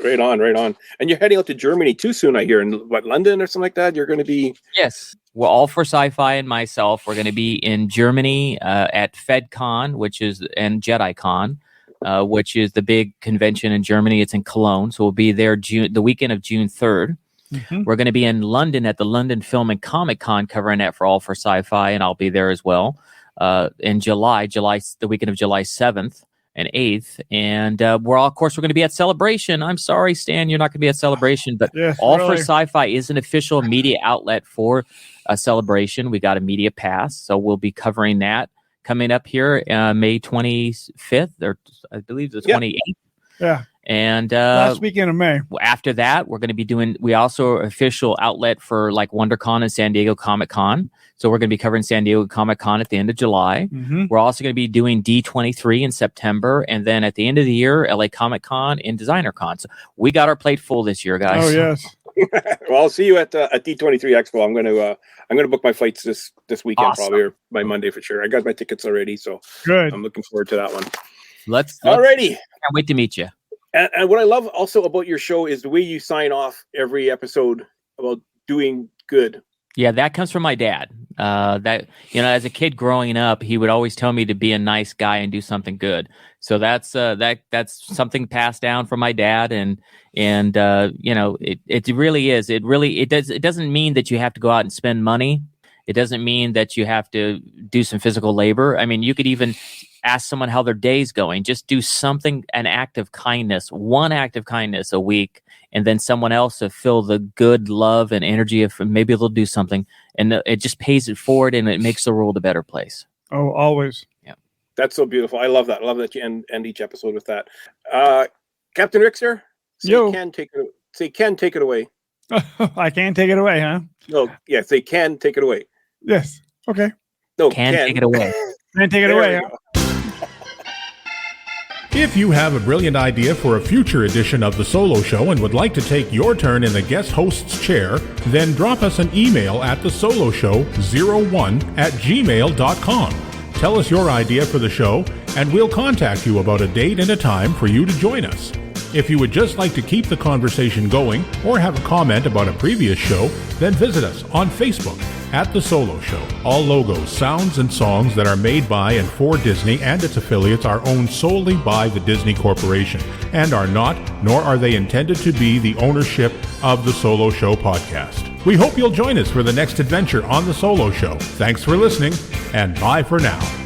Right on. And you're heading out to Germany too soon, I hear, in London or something like that? You're going to be... Yes. Well, All For Sci-Fi and myself, we're going to be in Germany at FedCon, and JediCon, which is the big convention in Germany. It's in Cologne. So we'll be there the weekend of June 3rd. Mm-hmm. We're going to be in London at the London Film and Comic Con, covering that for All For Sci-Fi, and I'll be there as well in July, the weekend of July 7th. And 8th, and we're going to be at Celebration. I'm sorry, Stan, you're not going to be at Celebration, but All For Sci-Fi is an official media outlet for Celebration. We got a media pass, so we'll be covering that coming up here May 25th, or I believe the 28th. Yeah. And last weekend of May. After that, we're going to be we also are official outlet for like WonderCon and San Diego Comic Con. So we're going to be covering San Diego Comic Con at the end of July. Mm-hmm. We're also going to be doing D23 in September. And then at the end of the year, LA Comic Con and Designer Con. So we got our plate full this year, guys. Oh, yes. Well, I'll see you at D23 Expo. I'm going to book my flights this weekend, probably, or by Monday for sure. I got my tickets already. So good. I'm looking forward to that one. Alrighty. Can't wait to meet you. And what I love also about your show is the way you sign off every episode about doing good. Yeah, that comes from my dad. That, as a kid growing up, he would always tell me to be a nice guy and do something good. So that's something passed down from my dad, and it really is. It doesn't mean that you have to go out and spend money. It doesn't mean that you have to do some physical labor. I mean, you could even ask someone how their day's going. Just do something, one act of kindness a week, and then someone else will feel the good love and energy of maybe they'll do something, and it just pays it forward, and it makes the world a better place. Oh, always. Yeah. That's so beautiful. I love that. I love that you end each episode with that. Captain Rickster, Ken, take it away. I can take it away, huh? No, yes, they can take it away. Yes. Okay. No, can take it away. Can take it away, huh? If you have a brilliant idea for a future edition of The Solo Show and would like to take your turn in the guest host's chair, then drop us an email at thesoloshow01@gmail.com. Tell us your idea for the show, and we'll contact you about a date and a time for you to join us. If you would just like to keep the conversation going or have a comment about a previous show, then visit us on Facebook at The Solo Show. All logos, sounds, and songs that are made by and for Disney and its affiliates are owned solely by the Disney Corporation and are not, nor are they intended to be, the ownership of The Solo Show podcast. We hope you'll join us for the next adventure on The Solo Show. Thanks for listening, and bye for now.